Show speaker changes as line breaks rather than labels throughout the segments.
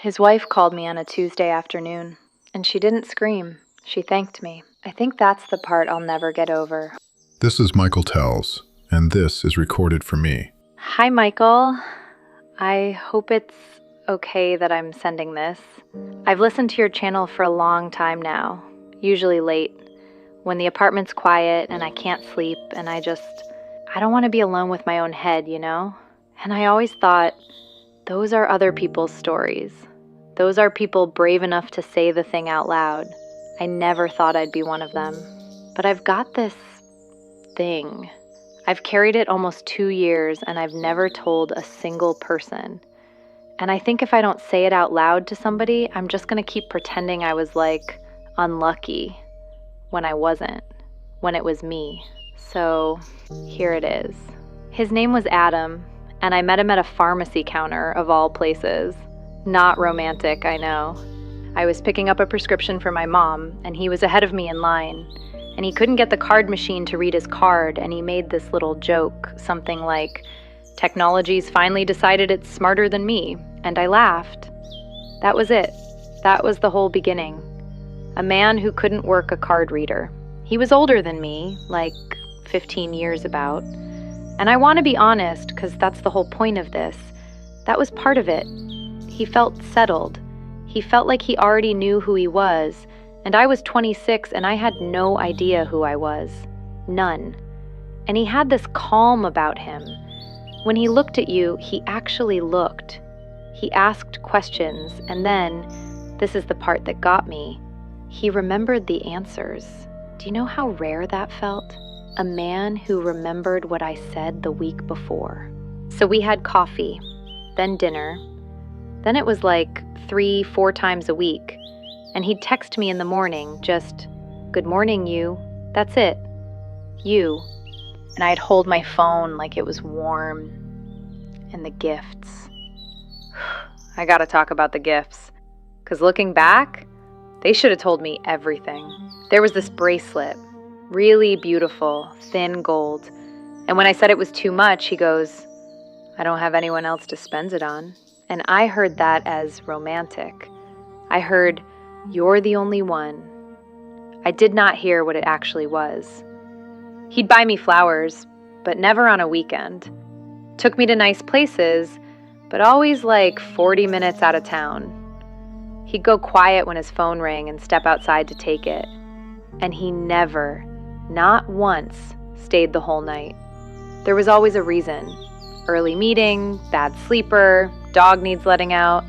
His wife called me on a Tuesday afternoon, and she didn't scream. She thanked me. I think that's the part I'll never get over.
This is Michael Tells, and this is Recorded for Me.
Hi, Michael. I hope it's okay that I'm sending this. I've listened to your channel for a long time now, usually late, when the apartment's quiet and I can't sleep and I don't want to be alone with my own head, you know? And I always thought, those are other people's stories. Those are people brave enough to say the thing out loud. I never thought I'd be one of them. But I've got this thing. I've carried it almost 2 years and I've never told a single person. And I think if I don't say it out loud to somebody, I'm just going to keep pretending I was like unlucky when I wasn't, when it was me. So here it is. His name was Adam, and I met him at a pharmacy counter of all places. Not romantic, I know. I was picking up a prescription for my mom, and he was ahead of me in line. And he couldn't get the card machine to read his card, and he made this little joke, something like, "Technology's finally decided it's smarter than me." And I laughed. That was it. That was the whole beginning. A man who couldn't work a card reader. He was older than me, like 15 years about. And I want to be honest, because that's the whole point of this. That was part of it. He felt settled. He felt like he already knew who he was, and I was 26 and I had no idea who I was. None. And he had this calm about him. When he looked at you, he actually looked. He asked questions, and then, this is the part that got me, he remembered the answers. Do you know how rare that felt? A man who remembered what I said the week before. So we had coffee, then dinner. Then it was like 3-4 times a week. And he'd text me in the morning, just, "Good morning, you." That's it. You. And I'd hold my phone like it was warm. And the gifts. I gotta talk about the gifts. 'Cause looking back, they should have told me everything. There was this bracelet. Really beautiful, thin gold. And when I said it was too much, he goes, "I don't have anyone else to spend it on." And I heard that as romantic. I heard, "You're the only one." I did not hear what it actually was. He'd buy me flowers, but never on a weekend. Took me to nice places, but always like 40 minutes out of town. He'd go quiet when his phone rang and step outside to take it. And he never, not once, stayed the whole night. There was always a reason. Early meeting, bad sleeper, dog needs letting out.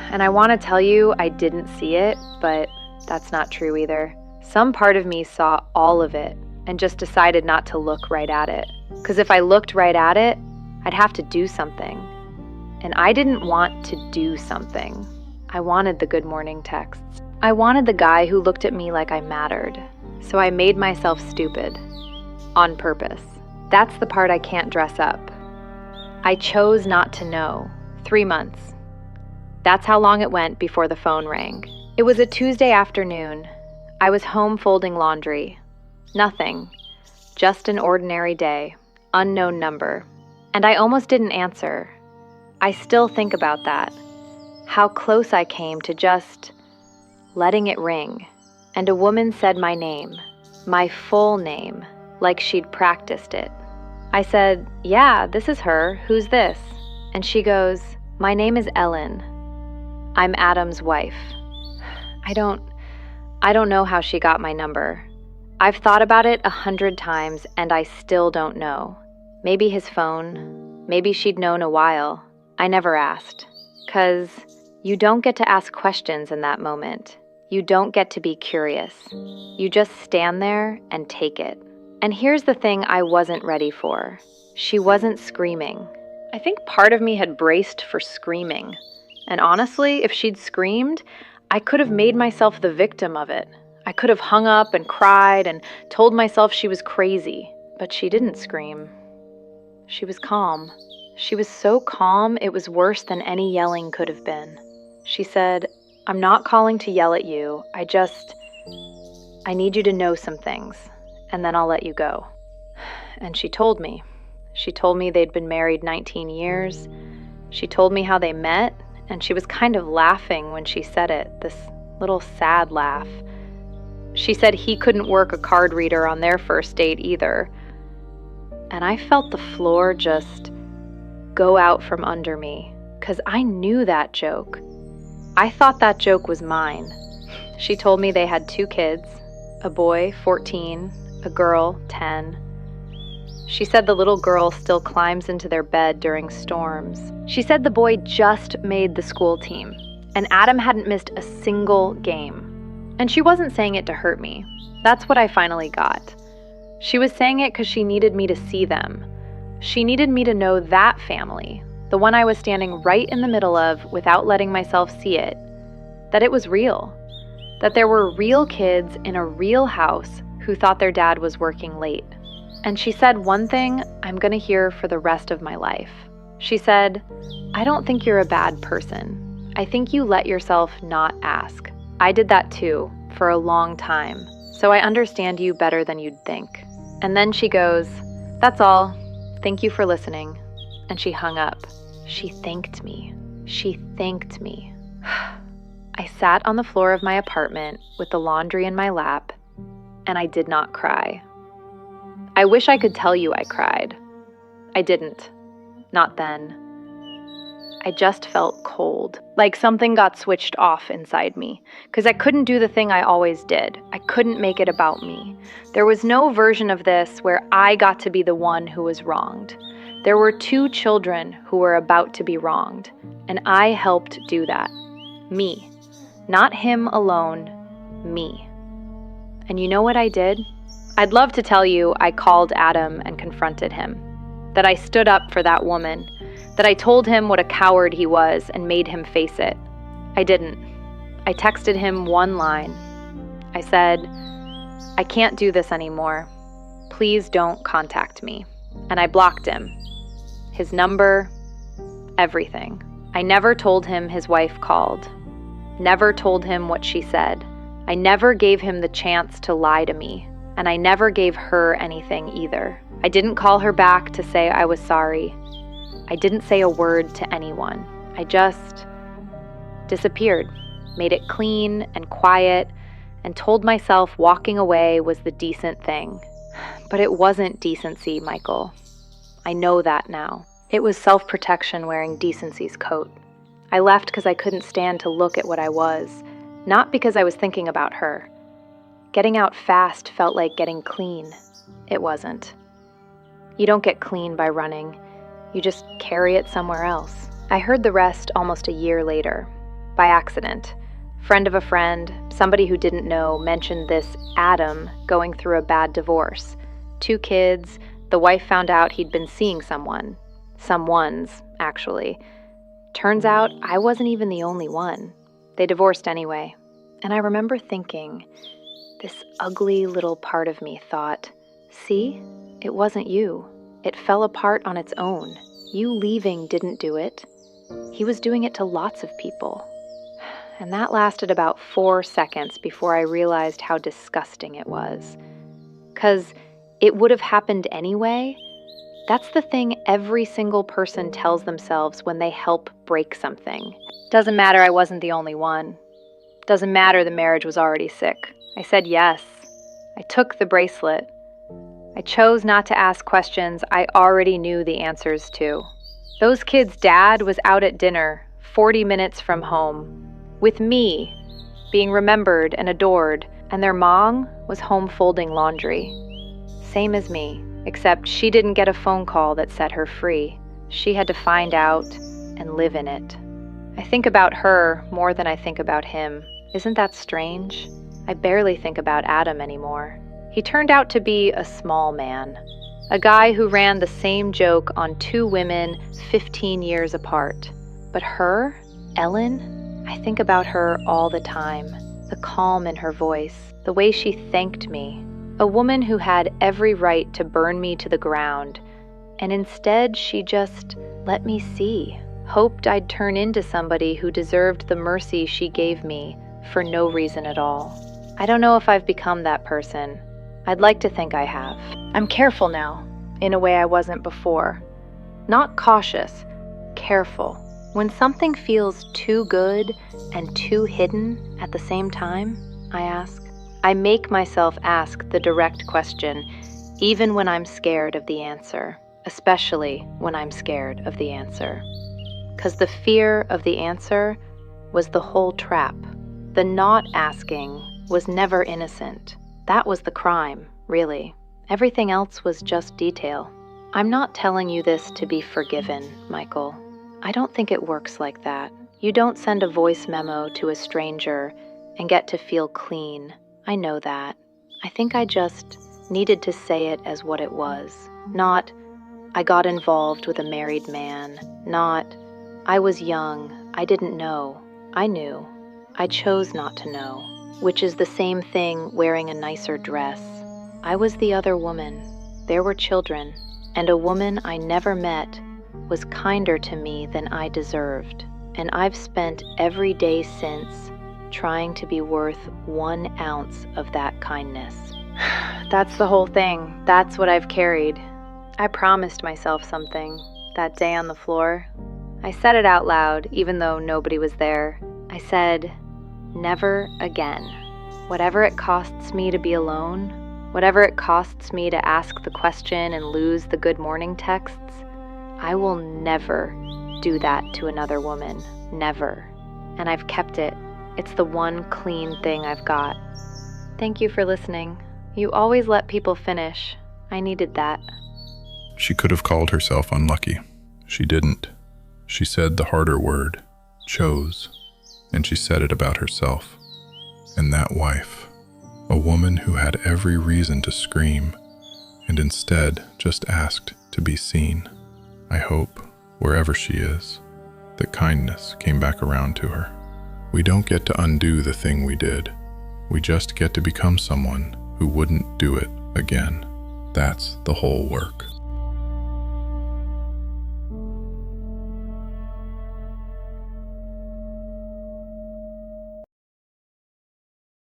And I want to tell you I didn't see it, but that's not true either. Some part of me saw all of it and just decided not to look right at it. Because if I looked right at it, I'd have to do something. And I didn't want to do something. I wanted the good morning texts. I wanted the guy who looked at me like I mattered. So I made myself stupid. On purpose. That's the part I can't dress up. I chose not to know. 3 months. That's how long it went before the phone rang. It was a Tuesday afternoon. I was home folding laundry. Nothing. Just an ordinary day. Unknown number. And I almost didn't answer. I still think about that. How close I came to just letting it ring. And a woman said my name. My full name. Like she'd practiced it. I said, "Yeah, this is her. Who's this?" And she goes, "My name is Ellen. I'm Adam's wife." I don't know how she got my number. I've thought about it 100 times and I still don't know. Maybe his phone. Maybe she'd known a while. I never asked. 'Cause you don't get to ask questions in that moment. You don't get to be curious. You just stand there and take it. And here's the thing I wasn't ready for. She wasn't screaming. I think part of me had braced for screaming. And honestly, if she'd screamed, I could have made myself the victim of it. I could have hung up and cried and told myself she was crazy. But she didn't scream. She was calm. She was so calm it was worse than any yelling could have been. She said, "I'm not calling to yell at you. I need you to know some things, and then I'll let you go." And she told me. She told me they'd been married 19 years. She told me how they met and she was kind of laughing when she said it, this little sad laugh. She said he couldn't work a card reader on their first date either. And I felt the floor just go out from under me, because I knew that joke. I thought that joke was mine. She told me they had 2 kids, a boy, 14, a girl, 10. She said the little girl still climbs into their bed during storms. She said the boy just made the school team, and Adam hadn't missed a single game. And she wasn't saying it to hurt me. That's what I finally got. She was saying it because she needed me to see them. She needed me to know that family, the one I was standing right in the middle of without letting myself see it, that it was real. That there were real kids in a real house who thought their dad was working late. And she said one thing I'm going to hear for the rest of my life. She said, "I don't think you're a bad person. I think you let yourself not ask. I did that too, for a long time, so I understand you better than you'd think." And then she goes, "That's all. Thank you for listening." And she hung up. She thanked me. She thanked me. I sat on the floor of my apartment with the laundry in my lap, and I did not cry. I wish I could tell you I cried. I didn't. Not then. I just felt cold, like something got switched off inside me, because I couldn't do the thing I always did. I couldn't make it about me. There was no version of this where I got to be the one who was wronged. There were 2 children who were about to be wronged, and I helped do that. Me. Not him alone, me. And you know what I did? I'd love to tell you I called Adam and confronted him, that I stood up for that woman, that I told him what a coward he was and made him face it. I didn't. I texted him one line. I said, "I can't do this anymore. Please don't contact me." And I blocked him. His number, everything. I never told him his wife called. Never told him what she said. I never gave him the chance to lie to me, and I never gave her anything either. I didn't call her back to say I was sorry. I didn't say a word to anyone. I just disappeared, made it clean and quiet, and told myself walking away was the decent thing. But it wasn't decency, Michael. I know that now. It was self-protection wearing decency's coat. I left because I couldn't stand to look at what I was, not because I was thinking about her. Getting out fast felt like getting clean. It wasn't. You don't get clean by running. You just carry it somewhere else. I heard the rest almost a year later, by accident. Friend of a friend, somebody who didn't know, mentioned this Adam going through a bad divorce. 2 kids, the wife found out he'd been seeing someone. Someones, actually. Turns out I wasn't even the only one. They divorced anyway. And I remember thinking, this ugly little part of me thought, see, it wasn't you. It fell apart on its own. You leaving didn't do it. He was doing it to lots of people. And that lasted about 4 seconds before I realized how disgusting it was. 'Cause it would have happened anyway. That's the thing every single person tells themselves when they help break something. Doesn't matter I wasn't the only one. Doesn't matter the marriage was already sick. I said yes. I took the bracelet. I chose not to ask questions I already knew the answers to. Those kids' dad was out at dinner, 40 minutes from home, with me, being remembered and adored, and their mom was home folding laundry. Same as me, except she didn't get a phone call that set her free. She had to find out and live in it. I think about her more than I think about him. Isn't that strange? I barely think about Adam anymore. He turned out to be a small man, a guy who ran the same joke on 2 women 15 years apart. But her, Ellen, I think about her all the time. The calm in her voice, the way she thanked me. A woman who had every right to burn me to the ground, and instead she just let me see, hoped I'd turn into somebody who deserved the mercy she gave me for no reason at all. I don't know if I've become that person. I'd like to think I have. I'm careful now, in a way I wasn't before. Not cautious, careful. When something feels too good and too hidden at the same time, I ask. I make myself ask the direct question, even when I'm scared of the answer, especially when I'm scared of the answer. 'Cause the fear of the answer was the whole trap. The not asking was never innocent. That was the crime, really. Everything else was just detail. I'm not telling you this to be forgiven, Michael. I don't think it works like that. You don't send a voice memo to a stranger and get to feel clean. I know that. I think I just needed to say it as what it was. Not, I got involved with a married man. Not, I was young. I didn't know. I knew. I chose not to know, which is the same thing wearing a nicer dress. I was the other woman. There were children, and a woman I never met was kinder to me than I deserved. And I've spent every day since trying to be worth 1 ounce of that kindness. That's the whole thing. That's what I've carried. I promised myself something that day on the floor. I said it out loud, even though nobody was there. I said, never again. Whatever it costs me to be alone, whatever it costs me to ask the question and lose the good morning texts, I will never do that to another woman. Never. And I've kept it. It's the one clean thing I've got. Thank you for listening. You always let people finish. I needed that.
She could have called herself unlucky. She didn't. She said the harder word, chose, and she said it about herself. And that wife, a woman who had every reason to scream, and instead just asked to be seen. I hope, wherever she is, that kindness came back around to her. We don't get to undo the thing we did. We just get to become someone who wouldn't do it again. That's the whole work.